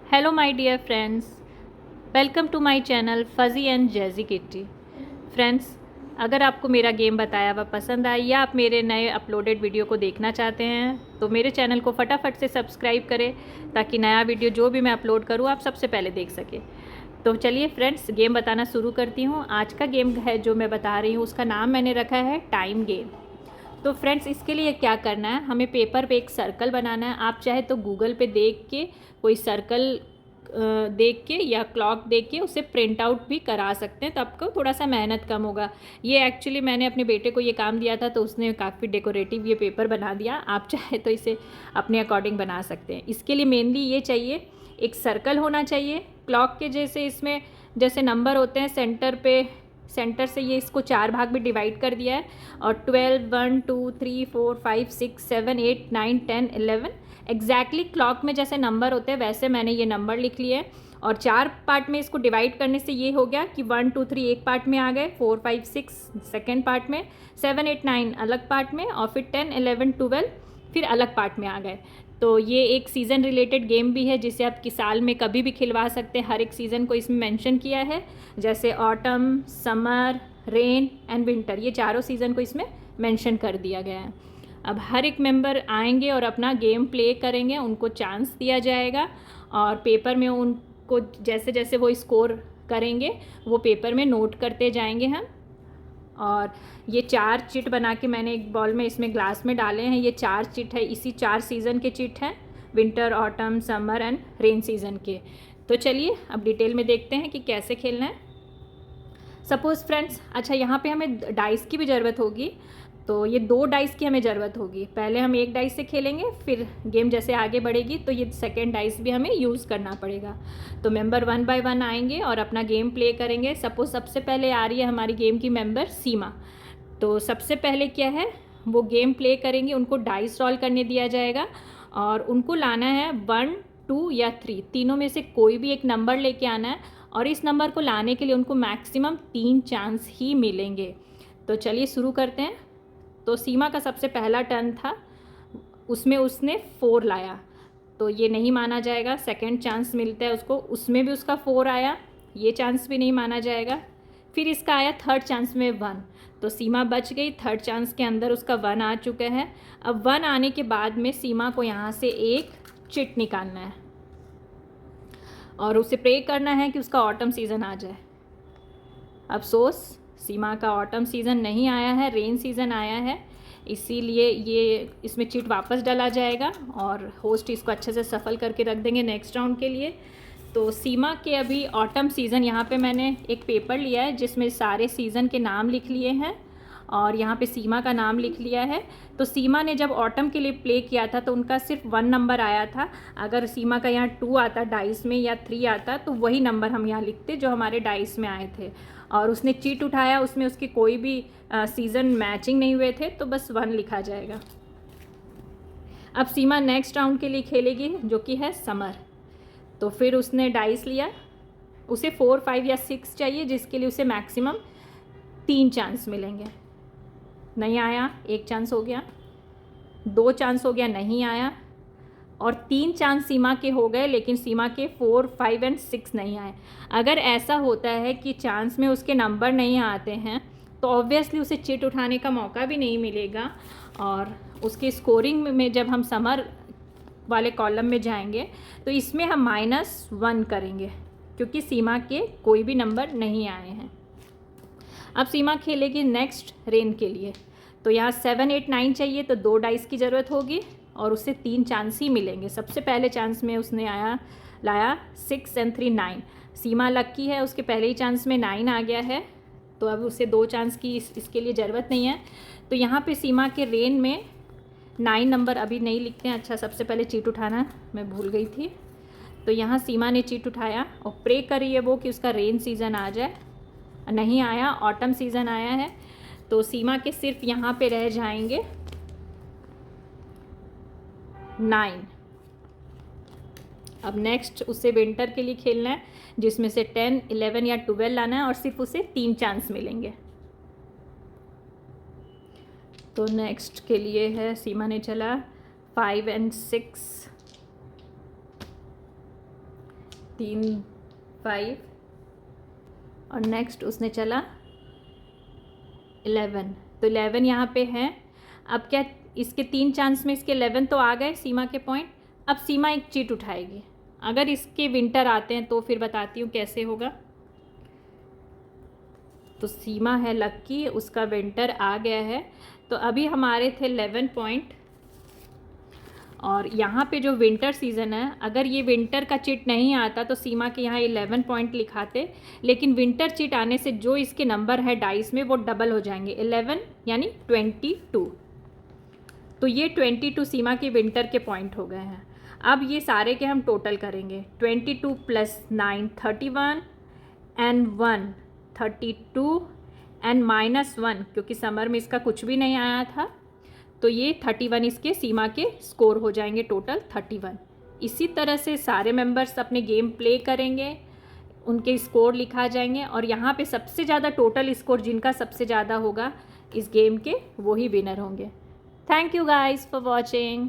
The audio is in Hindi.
Hello my dear friends, welcome to my channel Fuzzy and Jazzy Kitty. Friends, अगर आपको मेरा गेम बताया हुआ पसंद आए या आप मेरे नए अपलोडेड वीडियो को देखना चाहते हैं तो मेरे चैनल को फटाफट से सब्सक्राइब करें ताकि नया वीडियो जो भी मैं अपलोड करूँ आप सबसे पहले देख सकें। तो चलिए फ्रेंड्स, गेम बताना शुरू करती हूँ। आज का गेम है जो मैं बता रही हूँ उसका नाम मैंने रखा है टाइम गेम। तो फ्रेंड्स, इसके लिए क्या करना है, हमें पेपर पे एक सर्कल बनाना है। आप चाहे तो गूगल पे देख के कोई सर्कल देख के या क्लॉक देख के उसे प्रिंट आउट भी करा सकते हैं, तो आपको थोड़ा सा मेहनत कम होगा। ये एक्चुअली मैंने अपने बेटे को ये काम दिया था तो उसने काफ़ी डेकोरेटिव ये पेपर बना दिया। आप चाहे तो इसे अपने अकॉर्डिंग बना सकते हैं। इसके लिए मेनली ये चाहिए, एक सर्कल होना चाहिए क्लॉक के जैसे। इसमें जैसे नंबर होते हैं सेंटर से ये इसको 4 भाग में डिवाइड कर दिया है और 12 1 2 3 4 5 6 7 8 9 10 11 एग्जैक्टली क्लॉक में जैसे नंबर होते हैं वैसे मैंने ये नंबर लिख लिए और 4 पार्ट में इसको डिवाइड करने से ये हो गया कि 1 2 3 एक पार्ट में आ गए, 4 5 6 सेकेंड पार्ट में, 7 8 9 अलग पार्ट में और फिर 10 11 12 फिर अलग पार्ट में आ गए। तो ये एक सीज़न रिलेटेड गेम भी है जिसे आप साल में कभी भी खिलवा सकते हैं। हर एक सीज़न को इसमें मेंशन किया है, जैसे autumn, summer, rain and winter, ये चारों सीज़न को इसमें मेंशन कर दिया गया है। अब हर एक मेंबर आएंगे और अपना गेम प्ले करेंगे, उनको चांस दिया जाएगा और पेपर में उनको जैसे जैसे वो स्कोर करेंगे वो पेपर में नोट करते जाएंगे हम। और ये 4 चिट बना के मैंने एक बॉल में इसमें ग्लास में डाले हैं। ये 4 चिट है, इसी 4 सीज़न के चिट हैं, winter, autumn, summer and rain season के। तो चलिए अब डिटेल में देखते हैं कि कैसे खेलना है। सपोज़ फ्रेंड्स, अच्छा यहाँ पे हमें डाइस की भी ज़रूरत होगी, तो ये 2 डाइस की हमें ज़रूरत होगी। पहले हम एक डाइस से खेलेंगे, फिर गेम जैसे आगे बढ़ेगी तो ये सेकेंड डाइस भी हमें यूज़ करना पड़ेगा। तो मेंबर 1 बाय 1 आएंगे और अपना गेम प्ले करेंगे। सपोज़ सबसे पहले आ रही है हमारी गेम की मेंबर सीमा। तो सबसे पहले क्या है, वो गेम प्ले करेंगे, उनको डाइस रोल करने दिया जाएगा और उनको लाना है 1 2 या 3, तीनों में से कोई भी एक नंबर लेके आना है और इस नंबर को लाने के लिए उनको मैक्सिमम 3 चांस ही मिलेंगे। तो चलिए शुरू करते हैं। तो सीमा का सबसे पहला टर्न था, उसमें उसने 4 लाया, तो ये नहीं माना जाएगा। सेकंड चांस मिलता है उसको, उसमें भी उसका 4 आया, ये चांस भी नहीं माना जाएगा। फिर इसका आया थर्ड चांस में 1, तो सीमा बच गई। थर्ड चांस के अंदर उसका 1 आ चुका है। अब 1 आने के बाद में सीमा को यहाँ से एक चिट निकालना है और उसे प्रे करना है कि उसका ऑटम सीज़न आ जाए। अफसोस, सीमा का ऑटम सीज़न नहीं आया है, रेन सीज़न आया है, इसीलिए ये इसमें चिट वापस डाला जाएगा और होस्ट इसको अच्छे से सफल करके रख देंगे नेक्स्ट राउंड के लिए। तो सीमा के अभी ऑटम सीज़न, यहाँ पे मैंने एक पेपर लिया है जिसमें सारे सीज़न के नाम लिख लिए हैं और यहाँ पे सीमा का नाम लिख लिया है। तो सीमा ने जब ऑटम के लिए प्ले किया था तो उनका सिर्फ 1 नंबर आया था। अगर सीमा का यहाँ 2 आता डाइस में या 3 आता तो वही नंबर हम यहाँ लिखते जो हमारे डाइस में आए थे। और उसने चीट उठाया, उसमें उसके कोई भी सीज़न मैचिंग नहीं हुए थे, तो बस 1 लिखा जाएगा। अब सीमा नेक्स्ट राउंड के लिए खेलेगी जो कि है समर। तो फिर उसने डाइस लिया, उसे 4 5 या 6 चाहिए जिसके लिए उसे मैक्सिमम 3 चांस मिलेंगे। नहीं आया, 1 चांस हो गया, 2 चांस हो गया, नहीं आया, और 3 चांस सीमा के हो गए लेकिन सीमा के 4 5 एंड 6 नहीं आए। अगर ऐसा होता है कि चांस में उसके नंबर नहीं आते हैं तो ऑब्वियसली उसे चिट उठाने का मौका भी नहीं मिलेगा और उसकी स्कोरिंग में जब हम समर वाले कॉलम में जाएंगे तो इसमें हम -1 करेंगे क्योंकि सीमा के कोई भी नंबर नहीं आए हैं। अब सीमा खेलेगी नेक्स्ट रेन के लिए। तो यहाँ 7 8 9 चाहिए, तो 2 डाइस की ज़रूरत होगी और उससे 3 चांस ही मिलेंगे। सबसे पहले चांस में उसने लाया 6 एंड 3 9। सीमा लक्की है, उसके पहले ही चांस में 9 आ गया है, तो अब उसे 2 चांस की इसके लिए ज़रूरत नहीं है। तो यहाँ पे सीमा के रेन में 9 नंबर अभी नहीं लिखते हैं। अच्छा, सबसे पहले चीट उठाना मैं भूल गई थी। तो यहाँ सीमा ने चीट उठाया और प्रे करी है वो कि उसका रेन सीज़न आ जाए। नहीं आया, ऑटम सीज़न आया है, तो सीमा के सिर्फ यहाँ पे रह जाएंगे 9। अब नेक्स्ट उसे विंटर के लिए खेलना है जिसमें से 10 11 या 12 लाना है और सिर्फ उसे 3 चांस मिलेंगे। तो नेक्स्ट के लिए है, सीमा ने चला 5 एंड 6, 3 5 और नेक्स्ट उसने चला 11। तो 11 यहाँ पे है। अब क्या इसके 3 चांस में इसके 11 तो आ गए सीमा के पॉइंट। अब सीमा एक चीट उठाएगी। अगर इसके विंटर आते हैं तो फिर बताती हूँ कैसे होगा। तो सीमा है लक्की, उसका विंटर आ गया है। तो अभी हमारे थे 11 पॉइंट और यहाँ पे जो विंटर सीज़न है, अगर ये विंटर का चिट नहीं आता तो सीमा के यहाँ 11 पॉइंट लिखाते, लेकिन विंटर चिट आने से जो इसके नंबर है डाइस में वो डबल हो जाएंगे, 11 यानी 22। तो ये 22 सीमा के विंटर के पॉइंट हो गए हैं। अब ये सारे के हम टोटल करेंगे। 22 + 9 31 एंड 1 32 एंड -1, क्योंकि समर में इसका कुछ भी नहीं आया था, तो ये 31 इसके सीमा के स्कोर हो जाएंगे, टोटल 31। इसी तरह से सारे मेंबर्स अपने गेम प्ले करेंगे, उनके स्कोर लिखा जाएंगे और यहाँ पे सबसे ज़्यादा टोटल स्कोर जिनका सबसे ज़्यादा होगा इस गेम के, वो ही विनर होंगे। Thank you guys for watching.